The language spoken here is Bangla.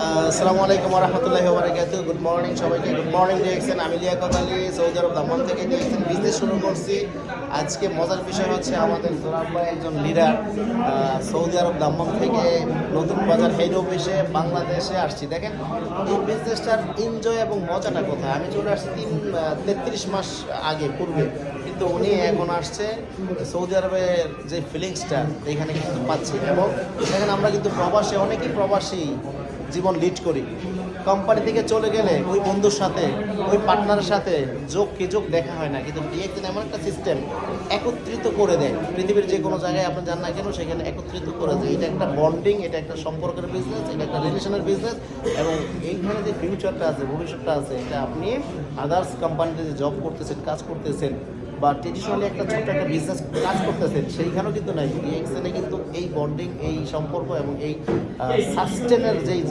আসসালামু আলাইকুম ওয়া রাহমাতুল্লাহি ওয়া বারাকাতুহু। গুড মর্নিং সবাইকে। Good morning DXN. আমি লিয়াকত আলী, সৌদি আরব দাম্মাম থেকে ডিএক্সএন বিজনেস শুরু করছি। আজকে মজার বিষয় হচ্ছে আমাদের সোরাব ভাই একজন লিডার সৌদি আরব দাম্মাম থেকে নতুন বাজার হেড অফিসে বাংলাদেশে আসছি। দেখেন এই বিজনেসটার এনজয় এবং মজাটা কোথায়। আমি চলে আসছি 33 মাস আগে পূর্বে, কিন্তু উনি এখন আসছে সৌদি আরবের যে ফিলিংসটা এখানে কিন্তু পাচ্ছি। এবং দেখেন আমরা কিন্তু প্রবাসী, অনেকেই প্রবাসী জীবন লিড করি। কোম্পানি থেকে চলে গেলে ওই বন্ধুর সাথে, ওই পার্টনারের সাথে যোগ কি যোগ দেখা হয় না, কিন্তু ডিএক্সএন এমন একটা সিস্টেম একত্রিত করে দেয়। পৃথিবীর যে কোনো জায়গায় আপনি যান না কেন সেখানে একত্রিত করে দেয়। এটা একটা বন্ডিং, এটা একটা সম্পর্কের বিজনেস, এটা একটা রিলেশনের বিজনেস। এবং এইখানে যে ফিউচারটা আছে, ভবিষ্যৎটা আছে, এটা আপনি আদার্স কোম্পানিতে যে জব করতেছেন, কাজ করতেছেন, বা ট্রেডিশনালি একটা ছোট্ট একটা বিজনেস কাজ করতেছেন, সেইখানেও কিন্তু নাই। ডিএক্সএনে কিন্তু এই বন্ডিং, এই সম্পর্ক এবং এই সাস্টেনের যেই